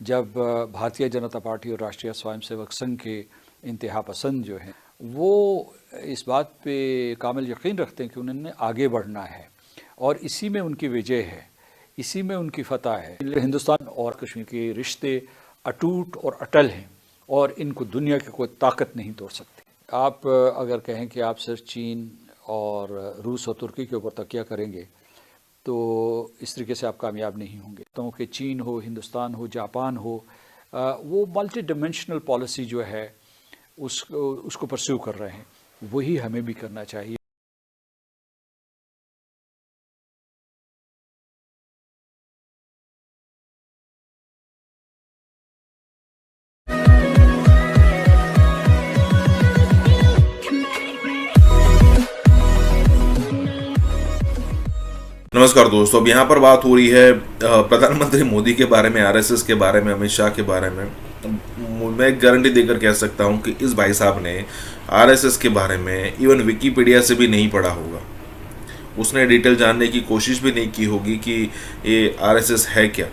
جب بھارتیہ جنتا پارٹی اور راشٹریہ سوائم سیوک سنگھ کے انتہا پسند جو ہیں وہ اس بات پہ کامل یقین رکھتے ہیں کہ انہوں نے آگے بڑھنا ہے اور اسی میں ان کی وجہ ہے، اسی میں ان کی فتح ہے۔ ہندوستان اور کشمیر کے رشتے اٹوٹ اور اٹل ہیں اور ان کو دنیا کی کوئی طاقت نہیں توڑ سکتی۔ آپ اگر کہیں کہ آپ صرف چین اور روس اور ترکی کے اوپر تکیہ کریں گے تو اس طریقے سے آپ کامیاب نہیں ہوں گے، تو کہ چین ہو، ہندوستان ہو، جاپان ہو، وہ ملٹی ڈائمینشنل پالیسی جو ہے اس کو پرسیو کر رہے ہیں، وہی ہمیں بھی کرنا چاہیے۔ नमस्कार दोस्तों, अब यहाँ पर बात हो रही है प्रधानमंत्री मोदी के बारे में, आरएसएस के बारे में, अमित शाह के बारे में। मैं गारंटी देकर कह सकता हूँ कि इस भाई साहब ने आरएसएस के बारे में इवन विकिपीडिया से भी नहीं पढ़ा होगा। उसने डिटेल जानने की कोशिश भी नहीं की होगी कि ये आरएसएस है क्या।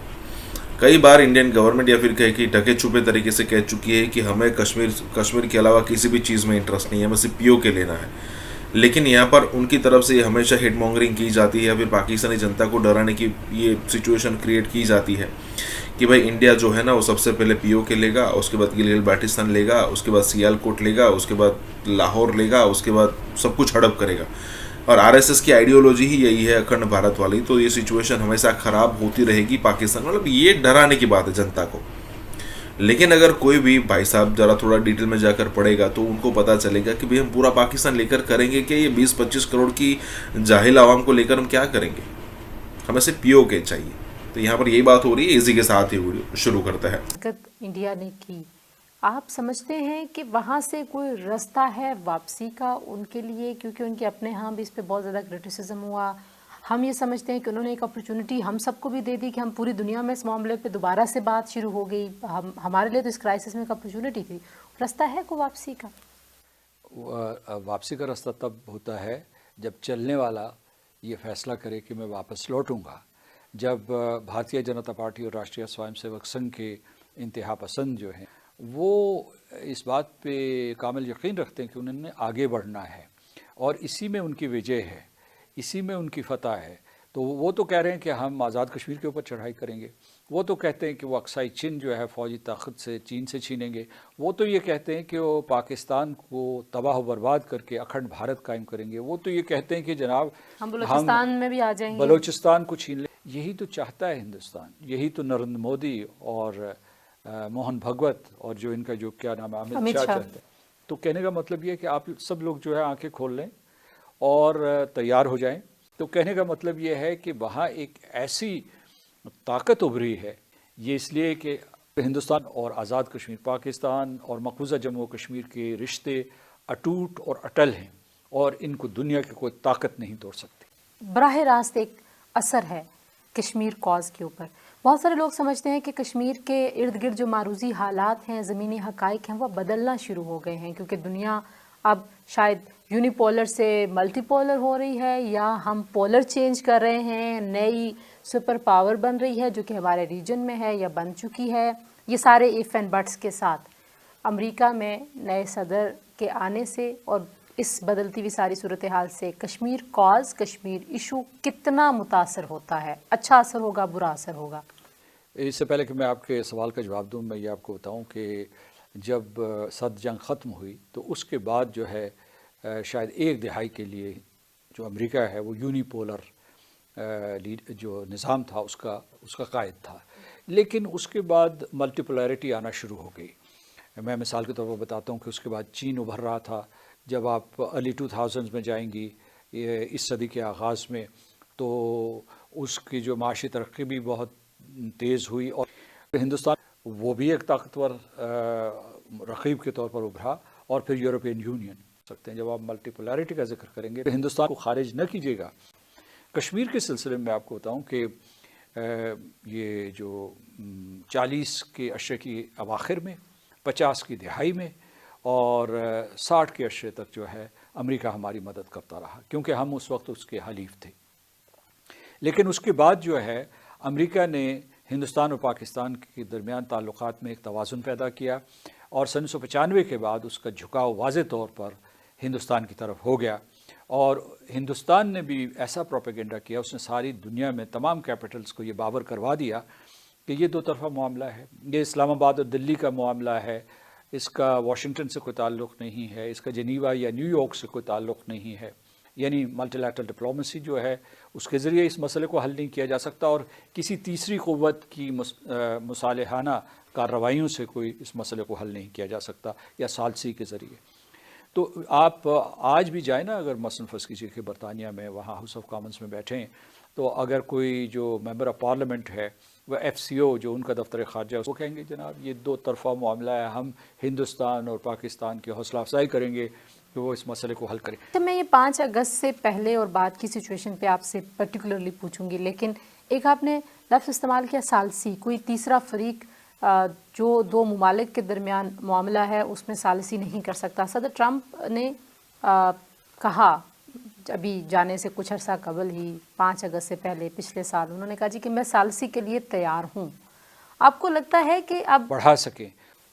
कई बार इंडियन गवर्नमेंट या फिर कहे कि ढके छुपे तरीके से कह चुकी है कि हमें कश्मीर के अलावा किसी भी चीज़ में इंटरेस्ट नहीं है, हमें सिर्फ पीओके लेना है। लेकिन यहाँ पर उनकी तरफ से हमेशा हेड मॉन्गरिंग की जाती है या फिर पाकिस्तानी जनता को डराने की ये सिचुएशन क्रिएट की जाती है कि भाई इंडिया जो है ना वो सबसे पहले पीओके लेगा, उसके बाद गिलगित बाल्टिस्तान लेगा, उसके बाद सियालकोट लेगा, उसके बाद लाहौर लेगा, उसके बाद सब कुछ हड़प करेगा। और आरएसएस की आइडियोलॉजी ही यही है, अखंड भारत वाली। तो ये सिचुएशन हमेशा ख़राब होती रहेगी पाकिस्तान, मतलब ये डराने की बात है जनता को। लेकिन अगर कोई भी भाई साहब ज़रा थोड़ा डिटेल में जाकर पढ़ेगा तो उनको पता चलेगा कि भाई हम पूरा पाकिस्तान लेकर करेंगे कि ये 20-25 करोड़ की जाहिल आवाम को लेकर हम क्या करेंगे, हमें सिर्फ पीओके चाहिए। तो यहाँ पर यही बात हो रही है। इसी के साथ ही वीडियो शुरू करते हैं। इंडिया ने की, आप समझते हैं कि वहाँ से कोई रास्ता है वापसी का उनके लिए? क्योंकि उनके अपने यहाँ भी इस पर बहुत ज़्यादा क्रिटिसिज्म हुआ। हम ये समझते हैं कि उन्होंने एक अपॉर्चुनिटी हम सबको भी दे दी कि हम पूरी दुनिया में इस मामले पे दोबारा से बात शुरू हो गई। हमारे लिए तो इस क्राइसिस में एक अपॉर्चुनिटी थी। रास्ता है को वापसी का? वापसी का रास्ता तब होता है जब चलने वाला ये फैसला करे कि मैं वापस लौटूंगा। जब भारतीय जनता पार्टी और राष्ट्रीय स्वयं सेवक संघ के इंतहा पसंद जो हैं वो इस बात पे कामिल यकीन रखते हैं कि उन्होंने आगे बढ़ना है और इसी में उनकी विजय है, इसी में उनकी फ़तह है। तो वो तो कह रहे हैं कि हम आज़ाद कश्मीर के ऊपर चढ़ाई करेंगे, वो तो कहते हैं कि वो अक्साई चीन जो है फ़ौजी ताकत से चीन से छीनेंगे, वो तो ये कहते हैं कि वो पाकिस्तान को तबाह बर्बाद करके अखंड भारत कायम करेंगे, वो तो ये कहते हैं कि जनाब हम बलूचिस्तान में भी आ जाएंगे, बलूचिस्तान को छीन ले। यही तो चाहता है हिंदुस्तान, यही तो नरेंद्र मोदी और मोहन भगवत और जो इनका जो क्या नाम है अमित शाह चाहते हैं। तो कहने का मतलब ये है कि आप सब लोग जो है आंखें खोल लें और तैयार हो जाएं। तो कहने का मतलब ये है कि वहाँ एक ऐसी ताकत उभरी है, ये इसलिए कि हिंदुस्तान और आज़ाद कश्मीर, पाकिस्तान और मकबूजा जम्मू कश्मीर के रिश्ते अटूट और अटल हैं और इनको दुनिया की कोई ताकत नहीं तोड़ सकती। बराह रास्त एक असर है कश्मीर कॉज के ऊपर। बहुत सारे लोग समझते हैं कि कश्मीर के इर्द गिर्द जो मारूजी हालात हैं, ज़मीनी हक़ाइक़ हैं, वो बदलना शुरू हो गए हैं क्योंकि दुनिया अब शायद यूनिपोलर से मल्टीपोलर हो रही है या हम पोलर चेंज कर रहे हैं, नई सुपर पावर बन रही है जो कि हमारे रीजन में है या बन चुकी है। ये सारे इफ़ एंड बट्स के साथ अमेरिका में नए सदर के आने से और इस बदलती हुई सारी सूरत हाल से कश्मीर कॉज, कश्मीर इशू कितना मुतासर होता है? अच्छा असर होगा, बुरा असर होगा? इससे पहले कि मैं आपके सवाल का जवाब दूं, मैं ये आपको बताऊं कि जब सर्द जंग ख़त्म हुई तो उसके बाद जो है शायद एक दिहाई के लिए जो अमेरिका है वो यूनिपोलर जो निज़ाम था उसका कायद था। लेकिन उसके बाद मल्टीपोलैरिटी आना शुरू हो गई। मैं मिसाल के तौर पर बताता हूँ कि उसके बाद चीन उभर रहा था। जब आप अर्ली 2000s में जाएंगी इस सदी के आगाज़ में तो उसकी जो माशी तरक्की भी बहुत तेज़ हुई और हिंदुस्तान वो भी एक ताकतवर रक़ीब के तौर पर उभरा और फिर यूरोपियन यूनियन सकते हैं। जब आप मल्टीपोलैरिटी का जिक्र करेंगे तो हिंदुस्तान को खारिज न कीजिएगा। कश्मीर के सिलसिले में आपको बताऊं कि ये जो 40 के अशरे की अवाखिर में, 50 की दिहाई में और 60 के अशरे तक जो है अमेरिका हमारी मदद करता रहा क्योंकि हम उस वक्त उसके हलीफ थे। लेकिन उसके बाद जो है अमेरिका ने ہندوستان اور پاکستان کے درمیان تعلقات میں ایک توازن پیدا کیا، اور 1995 کے بعد اس کا جھکاؤ واضح طور پر ہندوستان کی طرف ہو گیا، اور ہندوستان نے بھی ایسا پروپیگنڈا کیا، اس نے ساری دنیا میں تمام کیپٹلز کو یہ باور کروا دیا کہ یہ دو طرفہ معاملہ ہے، یہ اسلام آباد اور دلی کا معاملہ ہے، اس کا واشنگٹن سے کوئی تعلق نہیں ہے، اس کا جنیوا یا نیو یارک سے کوئی تعلق نہیں ہے، یعنی ملٹی لیٹرل ڈپلومیسی جو ہے اس کے ذریعے اس مسئلے کو حل نہیں کیا جا سکتا، اور کسی تیسری قوت کی مصالحانہ کارروائیوں سے کوئی اس مسئلے کو حل نہیں کیا جا سکتا، یا ثالثی کے ذریعے۔ تو آپ آج بھی جائیں نا، اگر مثلاً فرض کیجیے کہ برطانیہ میں وہاں ہاؤس آف کامنز میں بیٹھیں، تو اگر کوئی جو ممبر آف پارلیمنٹ ہے وہ ایف سی او جو ان کا دفتر خارجہ ہے، وہ کہیں گے جناب یہ دو طرفہ معاملہ ہے، ہم ہندوستان اور پاکستان کی حوصلہ افزائی کریں گے کہ وہ اس مسئلے کو حل کریں۔ تو میں یہ 5 اگست سے پہلے اور بعد کی سچویشن پہ آپ سے پرٹیکولرلی پوچھوں گی، لیکن ایک آپ نے لفظ استعمال کیا ثالثی، کوئی تیسرا فریق جو دو ممالک کے درمیان معاملہ ہے اس میں ثالثی نہیں کر سکتا۔ صدر ٹرمپ نے کہا ابھی جانے سے کچھ عرصہ قبل ہی 5 اگست سے پہلے پچھلے سال، انہوں نے کہا جی کہ میں ثالثی کے لیے تیار ہوں۔ آپ کو لگتا ہے کہ اب بڑھا سکیں